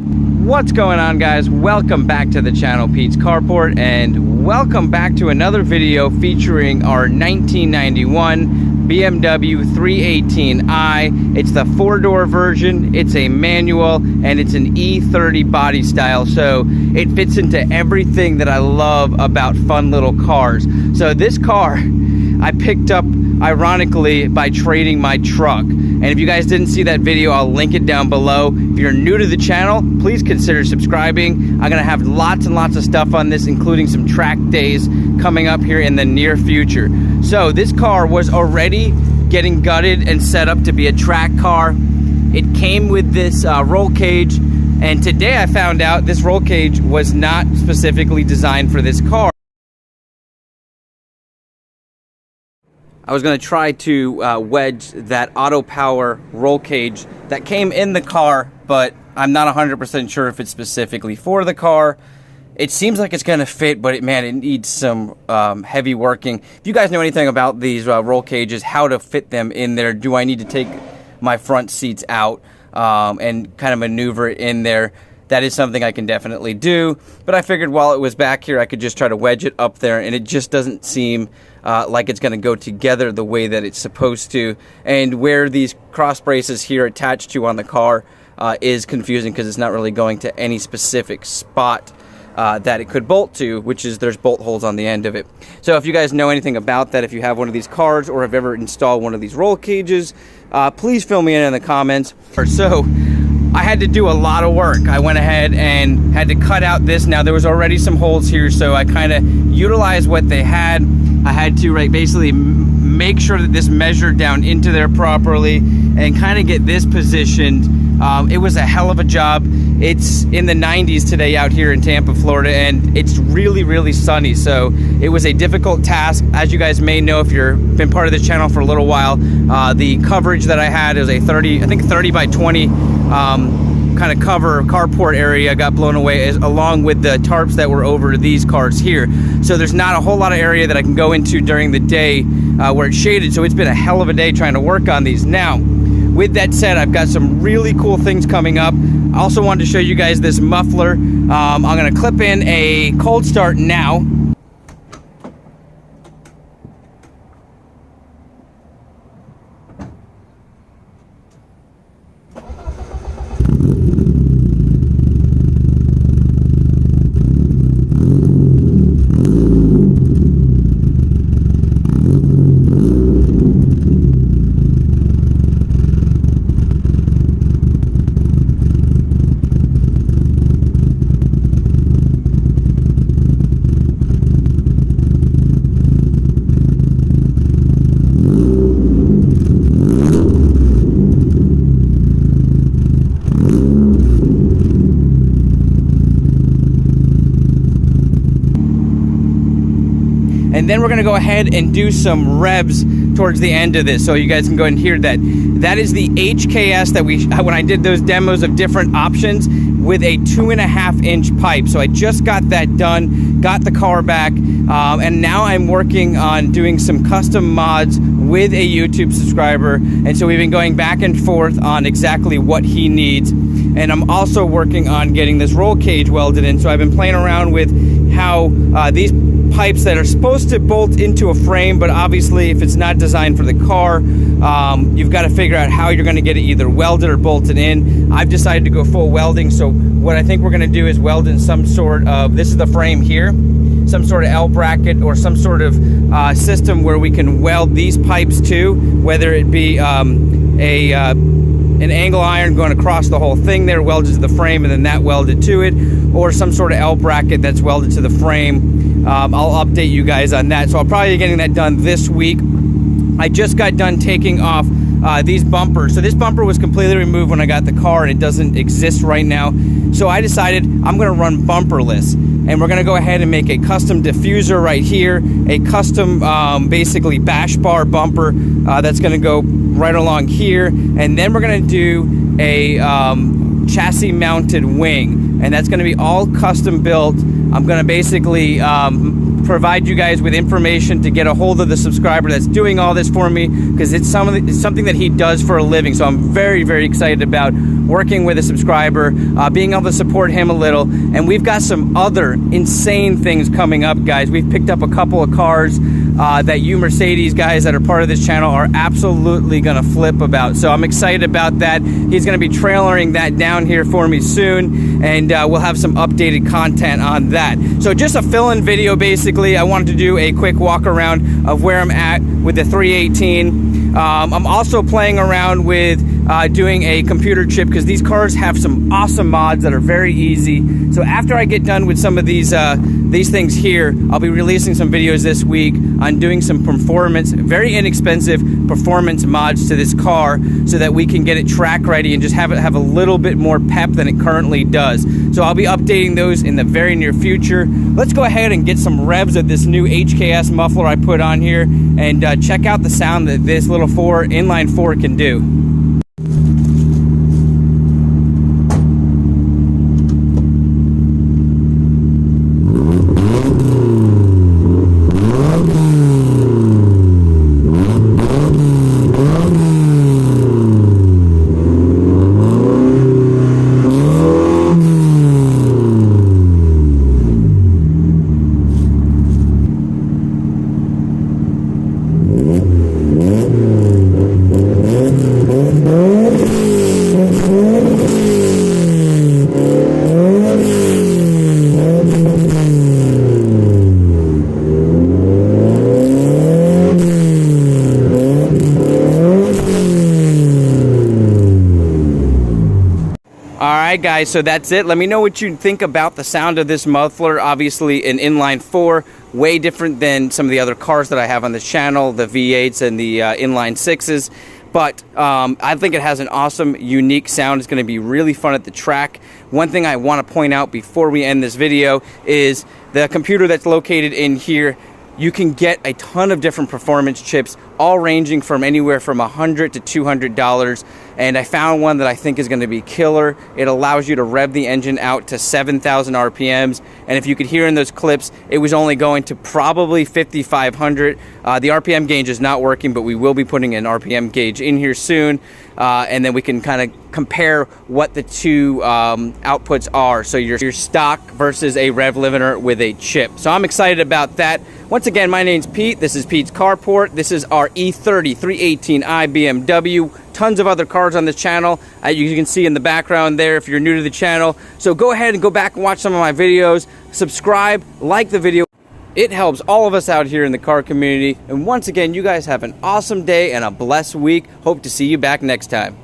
What's going on, guys? Welcome back to the channel, Pete's Carport, and welcome back to another video featuring our 1991 BMW 318i. It's the four-door version, it's a manual, and it's an E30 body style, so it fits into everything that I love about fun little cars. So this car I picked up ironically by trading my truck, and if you guys didn't see that video, I'll link it down below. If you're new to the channel, please consider subscribing. I'm gonna have lots and lots of stuff on this, including some track days coming up here in the near future. So this car was already getting gutted and set up to be a track car. It came with this roll cage, and today I found out this roll cage was not specifically designed for this car. I was going to try to wedge that auto power roll cage that came in the car, but I'm not 100% sure if it's specifically for the car. It seems like it's going to fit, but it needs some heavy working. If you guys know anything about these roll cages, how to fit them in there, do I need to take my front seats out and kind of maneuver it in there? That is something I can definitely do, but I figured while it was back here, I could just try to wedge it up there, and it just doesn't seem like it's going to go together the way that it's supposed to. And where these cross braces here attached to on the car is confusing because it's not really going to any specific spot that it could bolt to, which is there's bolt holes on the end of it. So if you guys know anything about that, if you have one of these cars or have ever installed one of these roll cages, please fill me in the comments. So I had to do a lot of work. I went ahead and had to cut out this. Now there was already some holes here, so I kind of utilized what they had. I had to basically make sure that this measured down into there properly and kind of get this positioned. It was a hell of a job. It's in the 90s today out here in Tampa, Florida, and it's really, really sunny. So it was a difficult task. As you guys may know, if you've been part of this channel for a little while, the coverage that I had is a 30 by 20 kind of cover carport area got blown away, along with the tarps that were over these cars here. So there's not a whole lot of area that I can go into during the day where it's shaded. So it's been a hell of a day trying to work on these. Now, with that said, I've got some really cool things coming up. I also wanted to show you guys this muffler. I'm gonna clip in a cold start now. And then we're going to go ahead and do some revs towards the end of this, so you guys can go and hear that. That is the HKS that when I did those demos of different options with a 2.5-inch pipe. So I just got that done, got the car back, and now I'm working on doing some custom mods with a YouTube subscriber. And so we've been going back and forth on exactly what he needs. And I'm also working on getting this roll cage welded in. So I've been playing around with how these pipes that are supposed to bolt into a frame, but obviously if it's not designed for the car, you've got to figure out how you're going to get it either welded or bolted in. I've decided to go full welding, so what I think we're going to do is weld in some sort of, this is the frame here, some sort of L bracket or some sort of system where we can weld these pipes to, whether it be an angle iron going across the whole thing there, welded to the frame, and then that welded to it, or some sort of L bracket that's welded to the frame. I'll update you guys on that. So I'll probably be getting that done this week. I just got done taking off these bumpers. So this bumper was completely removed when I got the car, and it doesn't exist right now. So I decided I'm going to run bumperless, and we're going to go ahead and make a custom diffuser right here, a custom basically bash bar bumper that's going to go right along here, and then we're going to do a chassis mounted wing, and that's going to be all custom built. I'm going to basically provide you guys with information to get a hold of the subscriber that's doing all this for me, because it's something that he does for a living. So I'm very, very excited about working with a subscriber, being able to support him a little. And we've got some other insane things coming up, guys. We've picked up a couple of cars that you Mercedes guys that are part of this channel are absolutely gonna flip about. So I'm excited about that. He's gonna be trailering that down here for me soon, and we'll have some updated content on that. So just a fill-in video, basically. I wanted to do a quick walk around of where I'm at with the 318. I'm also playing around with doing a computer chip, because these cars have some awesome mods that are very easy. So after I get done with some of these things here, I'll be releasing some videos this week on doing some performance, very inexpensive performance mods to this car, so that we can get it track ready and just have it have a little bit more pep than it currently does. So I'll be updating those in the very near future. Let's go ahead and get some revs of this new HKS muffler I put on here, and check out the sound that this little inline 4 can do. Alright guys, so that's it. Let me know what you think about the sound of this muffler. Obviously an inline 4, way different than some of the other cars that I have on this channel, the V8s and the inline 6s. But I think it has an awesome, unique sound. It's going to be really fun at the track. One thing I want to point out before we end this video is the computer that's located in here. You can get a ton of different performance chips, all ranging from anywhere from $100 to $200. And I found one that I think is going to be killer. It allows you to rev the engine out to 7,000 RPMs. And if you could hear in those clips, it was only going to probably 5,500. The RPM gauge is not working, but we will be putting an RPM gauge in here soon. And then we can kind of compare what the two outputs are. So your stock versus a rev limiter with a chip. So I'm excited about that. Once again, my name's Pete. This is Pete's Carport. This is our E30 318i BMW. Tons of other cars on this channel. You can see in the background there if you're new to the channel. So go ahead and go back and watch some of my videos. Subscribe, like the video. It helps all of us out here in the car community. And once again, you guys have an awesome day and a blessed week. Hope to see you back next time.